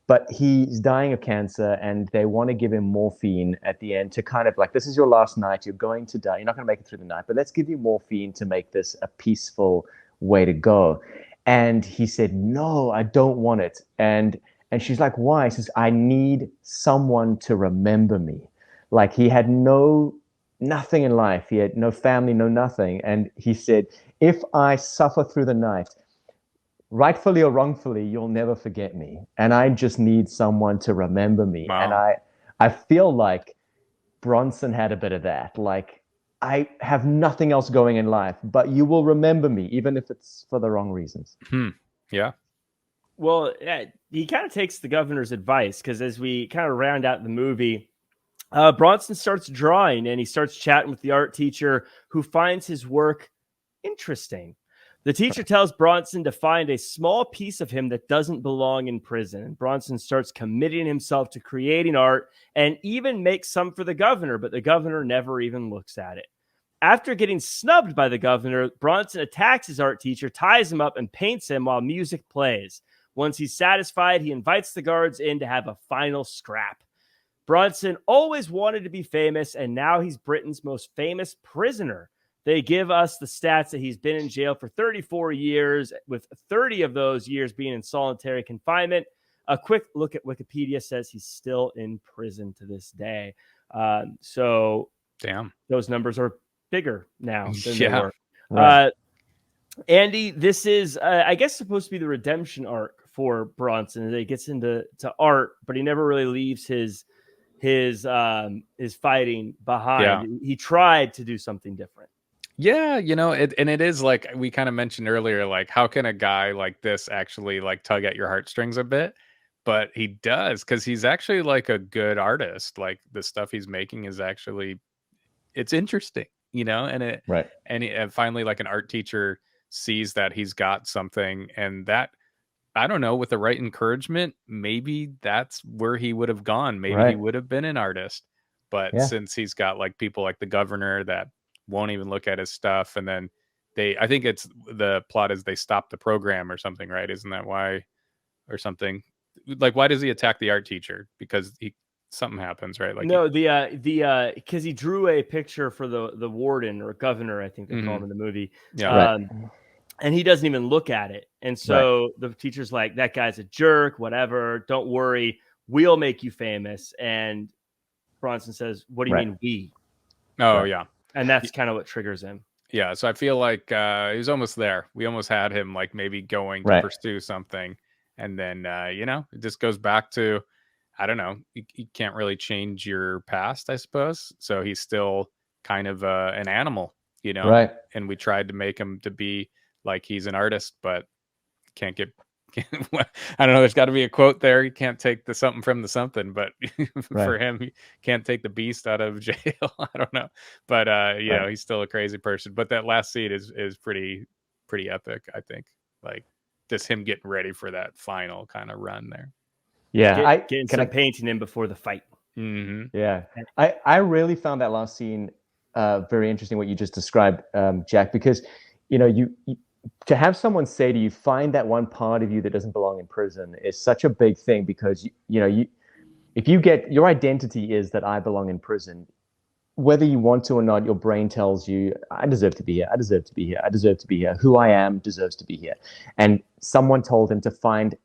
but he's dying of cancer, and they want to give him morphine at the end to kind of like, this is your last night, you're going to die, you're not going to make it through the night, but let's give you morphine to make this a peaceful way to go. And he said, no, I don't want it. And she's like, why? He says, I need someone to remember me. Like, he had nothing in life. He had no family, no nothing. And he said, if I suffer through the night, rightfully or wrongfully, you'll never forget me. And I just need someone to remember me. Wow. And I feel like Bronson had a bit of that. Like, I have nothing else going in life, but you will remember me, even if it's for the wrong reasons. Yeah. Well, he kind of takes the governor's advice, because as we kind of round out the movie, Bronson starts drawing, and he starts chatting with the art teacher, who finds his work interesting. The teacher tells Bronson to find a small piece of him that doesn't belong in prison. And Bronson starts committing himself to creating art, and even makes some for the governor, but the governor never even looks at it. After getting snubbed by the governor, Bronson attacks his art teacher, ties him up, and paints him while music plays. Once he's satisfied, he invites the guards in to have a final scrap. Bronson always wanted to be famous, and now he's Britain's most famous prisoner. They give us the stats that he's been in jail for 34 years, with 30 of those years being in solitary confinement. A quick look at Wikipedia says he's still in prison to this day. So damn, those numbers are bigger now than yeah. they were. Right. Andy, this is, I guess, supposed to be the redemption arc for Bronson. He gets into art, but he never really leaves his fighting behind. Yeah. He tried to do something different. Yeah, you know, and it is like we kind of mentioned earlier, like how can a guy like this actually like tug at your heartstrings a bit? But he does, because he's actually like a good artist. Like the stuff he's making is actually, it's interesting, you know, and it right. And finally, like an art teacher sees that he's got something, and that, I don't know, with the right encouragement, maybe that's where he would have gone. Maybe he would have been an artist. But since he's got like people like the governor that won't even look at his stuff, and then I think it's the plot is they stop the program or something, right? Isn't that why? Or something like, why does he attack the art teacher? Because something happens, right? Like, no, because he drew a picture for the warden or governor, I think they call him in the movie. Yeah. And he doesn't even look at it. And so the teacher's like, that guy's a jerk, whatever. Don't worry. We'll make you famous. And Bronson says, what do you mean we? Oh, yeah. And that's kind of what triggers him. Yeah. So I feel like he was almost there. We almost had him like maybe going to pursue something. And then, you know, it just goes back to, I don't know, you can't really change your past, I suppose. So he's still kind of an animal, you know? Right. And we tried to make him to be like he's an artist, but can't I don't know, there's got to be a quote there. You can't take the something from the something, but for him, you can't take the beast out of jail. I don't know. But, you know, he's still a crazy person. But that last scene is pretty epic, I think. Like, just him getting ready for that final kind of run there. Yeah, getting some painting in before the fight. Mm-hmm. Yeah, I really found that last scene very interesting. What you just described, Jack, because you know you to have someone say to you, "Find that one part of you that doesn't belong in prison," is such a big thing, because if you get your identity is that I belong in prison, whether you want to or not, your brain tells you, I deserve to be here. I deserve to be here. I deserve to be here. Who I am deserves to be here. And someone told him to find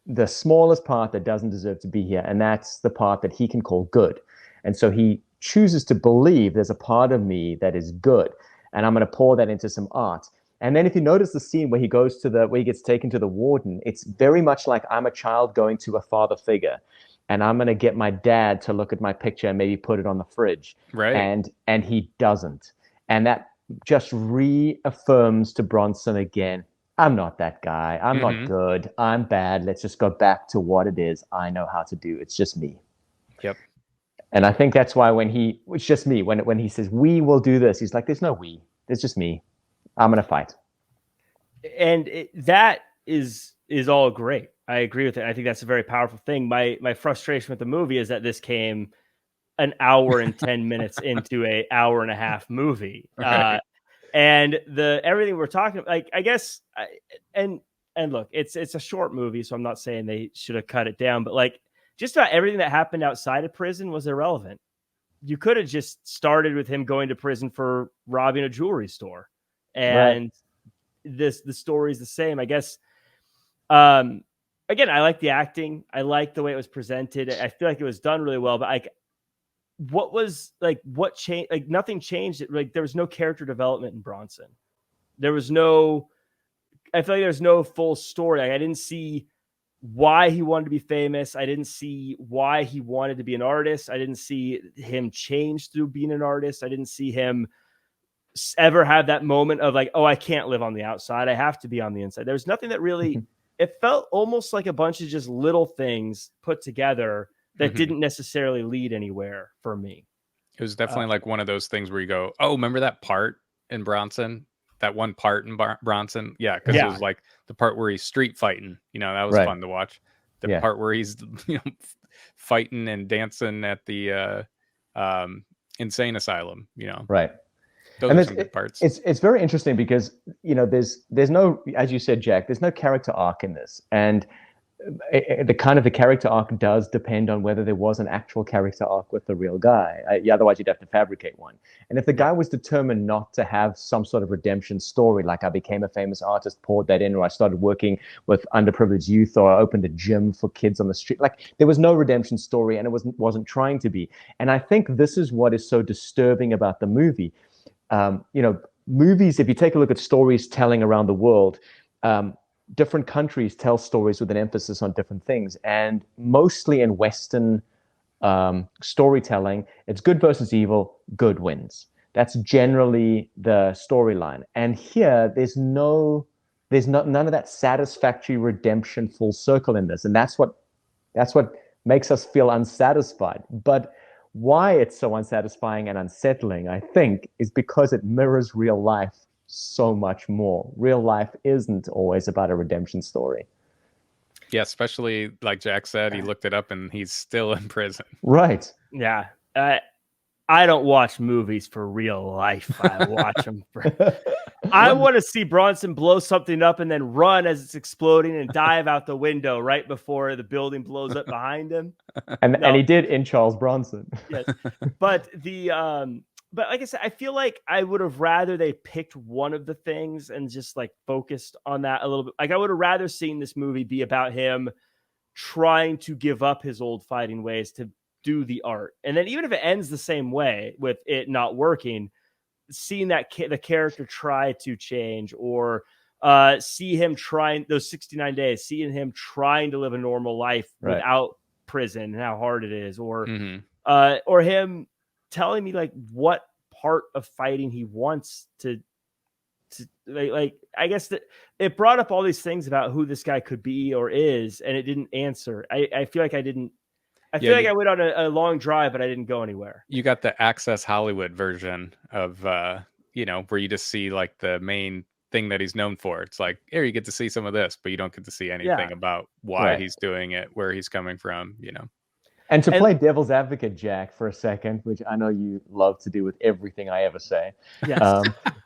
the smallest part that doesn't deserve to be here. And that's the part that he can call good. And so he chooses to believe there's a part of me that is good. And I'm going to pour that into some art. And then if you notice the scene where he gets taken to the warden, it's very much like I'm a child going to a father figure. And I'm going to get my dad to look at my picture and maybe put it on the fridge. Right. And he doesn't. And that just reaffirms to Bronson again, I'm not that guy. I'm not good. I'm bad. Let's just go back to what it is I know how to do. It's just me. Yep. And I think that's why it's just me. When he says, we will do this, he's like, there's no we. There's just me. I'm going to fight. And that is all great. I agree with it. I think that's a very powerful thing. My frustration with the movie is that this came an hour and 10 minutes into an hour and a half movie. Right. And everything we're talking, like, I guess, and look, it's a short movie, so I'm not saying they should have cut it down, but like just about everything that happened outside of prison was irrelevant. You could have just started with him going to prison for robbing a jewelry store, and the story is the same, I guess. Again, I like the acting. I like the way it was presented. I feel like it was done really well, but what changed? Like nothing changed. Like there was no character development in Bronson. I feel like there's no full story. Like, I didn't see why he wanted to be famous. I didn't see why he wanted to be an artist. I didn't see him change through being an artist. I didn't see him ever have that moment of like, oh, I can't live on the outside. I have to be on the inside. There's nothing that really, it felt almost like a bunch of just little things put together that didn't necessarily lead anywhere for me. It was definitely like one of those things where you go, oh, remember that part in Bronson? That one part in Bronson? Yeah, because it was like the part where he's street fighting. You know, that was fun to watch. The part where he's fighting and dancing at the insane asylum, you know. Right. Those are some good parts. It's very interesting because, you know, there's no, as you said, Jack, there's no character arc in this. And the kind of the character arc does depend on whether there was an actual character arc with the real guy. Otherwise, you'd have to fabricate one. And if the guy was determined not to have some sort of redemption story, like I became a famous artist, poured that in, or I started working with underprivileged youth, or I opened a gym for kids on the street, like there was no redemption story, and it wasn't trying to be. And I think this is what is so disturbing about the movie. Movies, if you take a look at stories telling around the world, different countries tell stories with an emphasis on different things. And mostly in Western storytelling, it's good versus evil, good wins. That's generally the storyline. And here, there's none of that satisfactory redemption full circle in this. And that's what makes us feel unsatisfied. But why it's so unsatisfying and unsettling, I think, is because it mirrors real life so much more. Real life isn't always about a redemption story. Yeah, especially like Jack said, he looked it up and he's still in prison. Right. Yeah. I don't watch movies for real life. I watch them for... I want to see Bronson blow something up and then run as it's exploding and dive out the window right before the building blows up behind him. And he did in Charles Bronson. Yes. But like I said, I feel like I would have rather they picked one of the things and just like focused on that a little bit. Like I would have rather seen this movie be about him trying to give up his old fighting ways to do the art. And then even if it ends the same way with it not working, seeing that the character try to change, or see him trying those 69 days, seeing him trying to live a normal life without prison and how hard it is, or him telling me like what part of fighting he wants to like I guess that it brought up all these things about who this guy could be or is, and it didn't answer. I feel like I didn't. I feel like I went on a long drive, but I didn't go anywhere. You got the Access Hollywood version of, where you just see like the main thing that he's known for. It's like, here you get to see some of this, but you don't get to see anything about why he's doing it, where he's coming from, And to play devil's advocate, Jack, for a second, which I know you love to do with everything I ever say. Yes.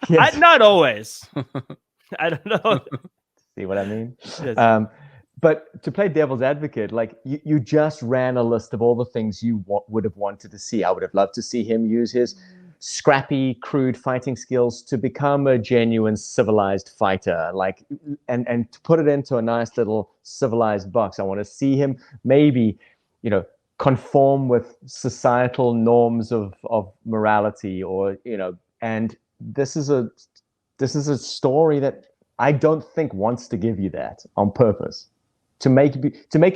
Yes. Not always. I don't know. See what I mean? Yes. But to play devil's advocate, like you just ran a list of all the things you would have wanted to see. I would have loved to see him use his scrappy, crude fighting skills to become a genuine civilized fighter, like, and to put it into a nice little civilized box. I want to see him maybe, conform with societal norms of morality, or and this is a story that I don't think wants to give you that on purpose. To make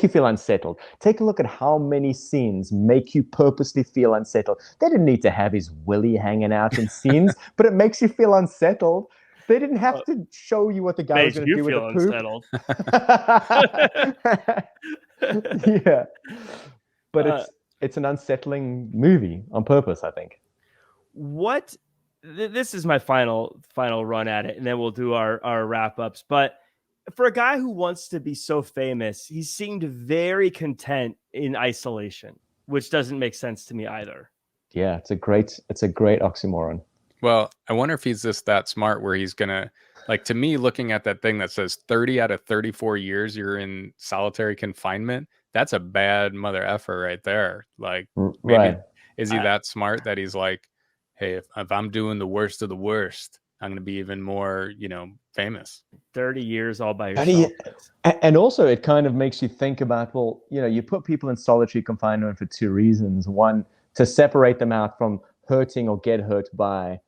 you feel unsettled. Take a look at how many scenes make you purposely feel unsettled. They didn't need to have his willy hanging out in scenes, but it makes you feel unsettled. They didn't have to show you what the guy was going to do with the poop. Yeah, but it's an unsettling movie on purpose, I think. This is my final run at it, and then we'll do our wrap ups. But for a guy who wants to be so famous, he seemed very content in isolation, which doesn't make sense to me either. Yeah, it's a great oxymoron. Well, I wonder if he's just that smart where he's gonna, like, to me, looking at that thing that says 30 out of 34 years you're in solitary confinement, that's a bad mother effer right there. Like, maybe is he that smart that he's like, hey, if I'm doing the worst of the worst, I'm going to be even more, famous. 30 years all by yourself. And also it kind of makes you think about, well, you put people in solitary confinement for two reasons. One, to separate them out from hurting or get hurt by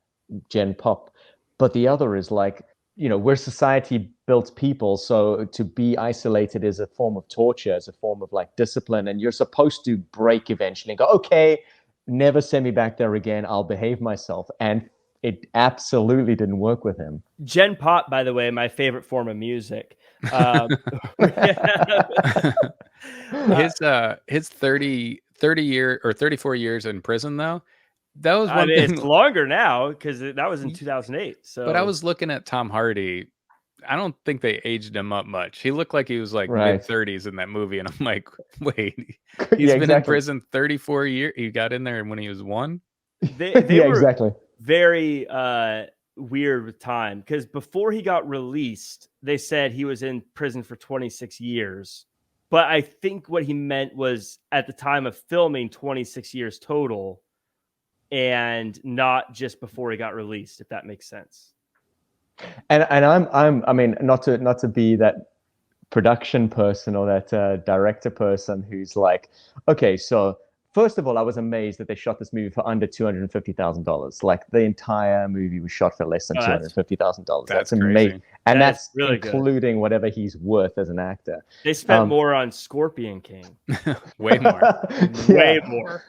Gen Pop. But the other is like, we're society built people. So to be isolated is a form of torture, as a form of like discipline. And you're supposed to break eventually and go, okay, never send me back there again. I'll behave myself. And it absolutely didn't work with him. Gen Pop, by the way, my favorite form of music. His 30 year or 34 years in prison, though, that was one thing. It's longer now because that was in 2008. So, but I was looking at Tom Hardy. I don't think they aged him up much. He looked like he was like mid-30s in that movie, and I'm like, wait, he's been in prison 34 years. He got in there when he was 1. They were very weird with time, because before he got released, they said he was in prison for 26 years. But I think what he meant was at the time of filming 26 years total and not just before he got released, if that makes sense. And I mean, not to be that production person or that director person who's like, okay, so first of all, I was amazed that they shot this movie for under $250,000. Like the entire movie was shot for less than $250,000. That's amazing, and that's really including good. Whatever he's worth as an actor. They spent more on Scorpion King, way more, way more.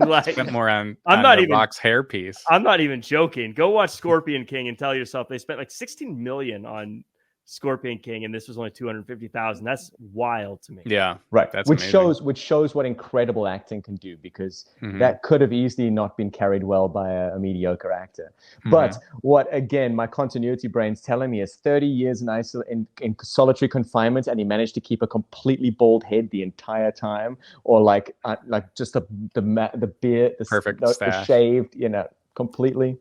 Like, spent more on the Rock's hairpiece. I'm not even joking. Go watch Scorpion King and tell yourself they spent like $16 million on Scorpion King, and this was only 250,000. That's wild to me. Yeah, right. That's which shows what incredible acting can do, because that could have easily not been carried well by a mediocre actor. But what, again, my continuity brain's telling me is 30 years in solitary confinement, and he managed to keep a completely bald head the entire time, or like just the beard, the shaved, completely.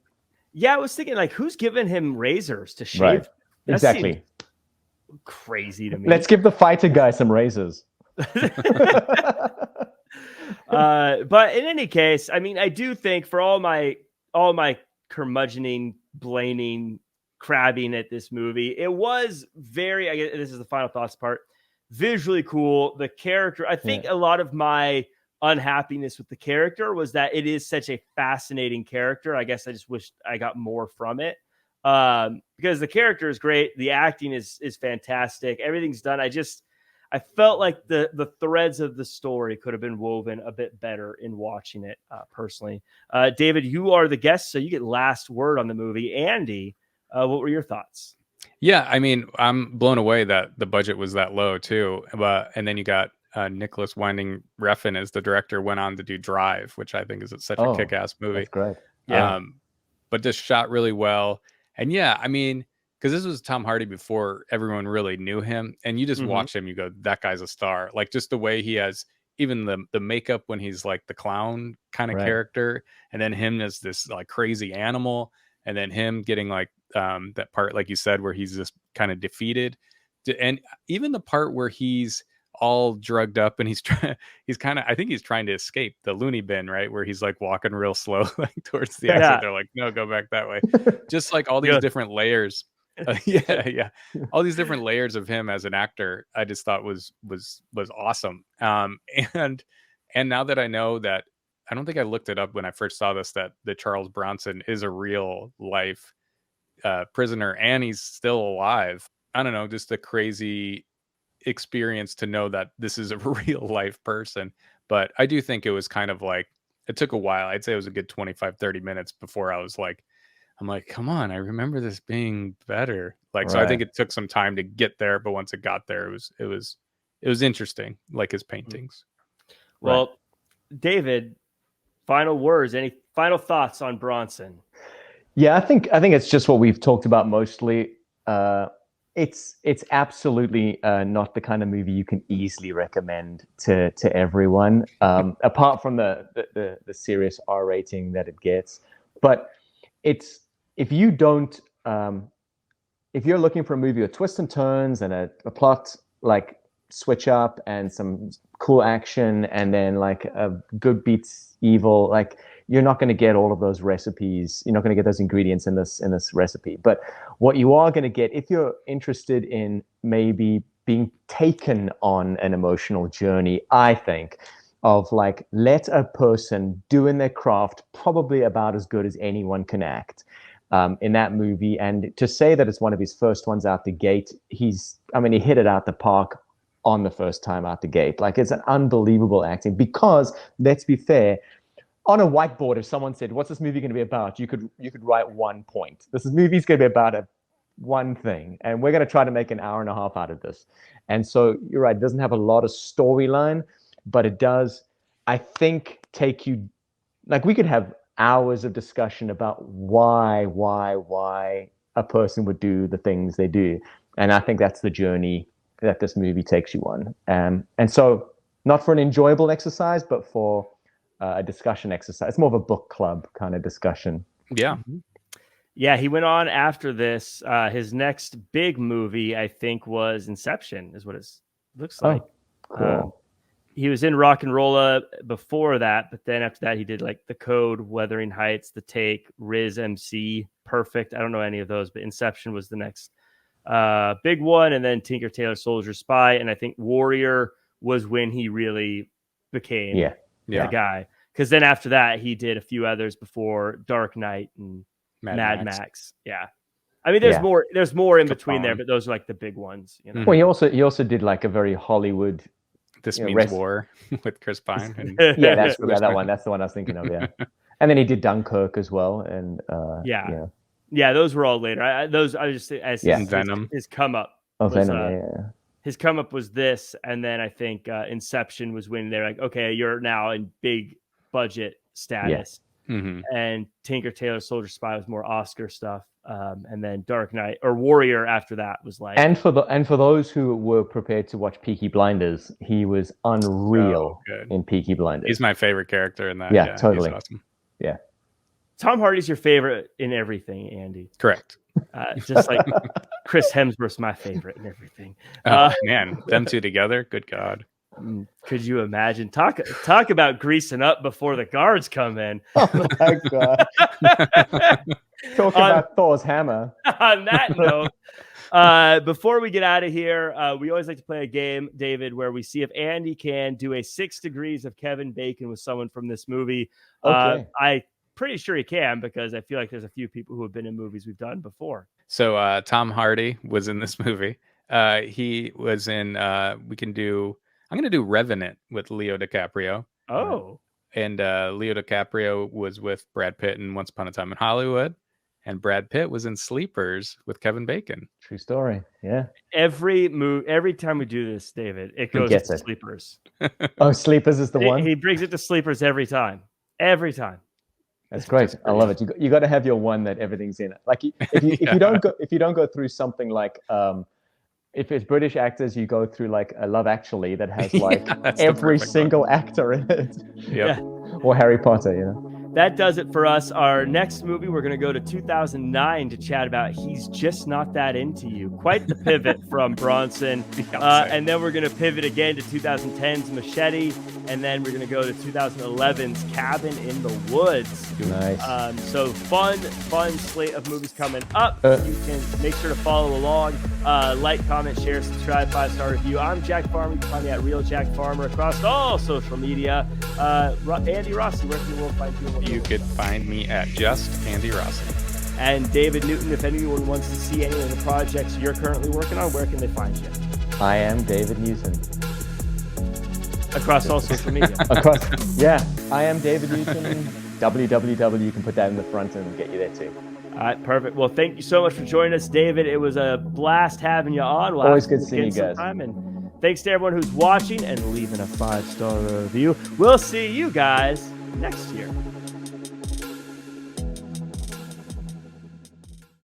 Yeah, I was thinking, like, who's giving him razors to shave? Right. Exactly. Crazy to me. Let's give the fighter guy some razors. But in any case, I mean, I do think for all my curmudgeoning, blaming, crabbing at this movie, it was very, I guess this is the final thoughts part, visually cool. The character, I think a lot of my unhappiness with the character was that it is such a fascinating character. I guess I just wish I got more from it. Because the character is great, the acting is fantastic, everything's done. I felt like the threads of the story could have been woven a bit better in watching it, personally. David, you are the guest, so you get last word on the movie. Andy, what were your thoughts? Yeah, I mean, I'm blown away that the budget was that low too. And then you got Nicholas Winding Refn as the director, went on to do Drive, which I think is such a kick-ass movie. That's great. Yeah. But just shot really well. And yeah, I mean, because this was Tom Hardy before everyone really knew him, and you just watch him, you go, that guy's a star. Like, just the way he has, even the makeup when he's like the clown kind of character, and then him as this like crazy animal, and then him getting like that part, like you said, where he's just kind of defeated, and even the part where he's all drugged up and he's kind of, I think he's trying to escape the loony bin, right, where he's like walking real slow like towards the exit. They're like, no, go back that way. Just like all these different layers. All these different layers of him as an actor, I just thought was awesome. And now that I know that, I don't think I looked it up when I first saw this, that Charles Bronson is a real life prisoner and he's still alive. I don't know, just a crazy experience to know that this is a real life person. But I do think it was kind of like, it took a while. I'd say it was a good 25-30 minutes before I'm like, come on, I remember this being better. Like, so I think it took some time to get there, but once it got there, it was interesting, like his paintings. Well, David, final words, any final thoughts on Bronson? Yeah, I think it's just what we've talked about mostly. It's absolutely not the kind of movie you can easily recommend to everyone, apart from the serious R rating that it gets. But it's, if you're looking for a movie with twists and turns and a plot like switch up and some cool action and then like a good beats evil, like, you're not going to get all of those recipes. You're not going to get those ingredients in this recipe. But what you are going to get, if you're interested in maybe being taken on an emotional journey, I think, of like, let a person doing their craft probably about as good as anyone can act in that movie. And to say that it's one of his first ones out the gate, he hit it out the park on the first time out the gate. Like, it's an unbelievable acting, because let's be fair, on a whiteboard, if someone said, what's this movie going to be about? You could write 1 point. This movie's going to be about one thing, and we're going to try to make an hour and a half out of this. And so you're right, it doesn't have a lot of storyline, but it does, I think, take you, like, we could have hours of discussion about why a person would do the things they do. And I think that's the journey that this movie takes you on. And so, not for an enjoyable exercise, but for a discussion exercise. It's more of a book club kind of discussion. Yeah. Yeah, he went on after this. His next big movie, I think, was Inception, is what it looks like. Cool. He was in Rock and Rolla before that, but then after that, he did like The Code, Wuthering Heights, The Take, Riz MC, Perfect. I don't know any of those, but Inception was the next big one. And then Tinker Tailor Soldier Spy. And I think Warrior was when he really became the guy. Because then after that, he did a few others before Dark Knight and Mad Max. Yeah. I mean, there's more in between there, but those are like the big ones. You know? Well, he also did like a very Hollywood. This Means War with Chris Pine. And that's that one. That's the one I was thinking of. Yeah, and then he did Dunkirk as well. And those were all later. I just as Venom. His come up. Venom. His come up was this, and then I think Inception was when they're like, okay, you're now in big budget status. And Tinker Tailor Soldier Spy was more Oscar stuff. And then Dark Knight or Warrior after that was like, and for those who were prepared to watch Peaky Blinders, he was unreal in Peaky Blinders. He's my favorite character in that. Yeah, totally. He's awesome. Yeah. Tom Hardy's your favorite in everything, Andy. Correct. Just like Chris Hemsworth's my favorite in everything. Man, them two together, good God. Could you imagine? Talk about greasing up before the guards come in. Oh my God. Talk about Thor's hammer. On that note, before we get out of here, we always like to play a game, David, where we see if Andy can do a 6 degrees of Kevin Bacon with someone from this movie. Okay. I'm pretty sure he can, because I feel like there's a few people who have been in movies we've done before. So Tom Hardy was in this movie. He was in, I'm going to do Revenant with Leo DiCaprio. Oh. And Leo DiCaprio was with Brad Pitt in Once Upon a Time in Hollywood. And Brad Pitt was in Sleepers with Kevin Bacon. True story. Yeah. Every time we do this, David, it goes to Sleepers. Oh, Sleepers is the one? He brings it to Sleepers every time. Every time. That's great. I love it. You got to have your one that everything's in it. Like if you don't go through something like if it's British actors, you go through like a Love Actually that has like every single actor in it. Yeah. Or Harry Potter, you know. That does it for us. Our next movie, we're going to go to 2009 to chat about He's Just Not That Into You. Quite the pivot from Bronson. And then we're going to pivot again to 2010's Machete. And then we're going to go to 2011's Cabin in the Woods. Nice. So fun slate of movies coming up. You can make sure to follow along. Like, comment, share, subscribe, 5-star review. I'm Jack Farmer. You can find me at Real Jack Farmer across all social media. Andy Rossi, where can the world find you? You could find me at Just Andy Rossi. And David Newton, if anyone wants to see any of the projects you're currently working on, where can they find you? I am David Newton. Across all social media. I am David Newton. www. You can put that in the front and get you there too. All right, perfect. Well, thank you so much for joining us, David. It was a blast having you on. Always good seeing you guys. And thanks to everyone who's watching and leaving a 5-star review. We'll see you guys next year.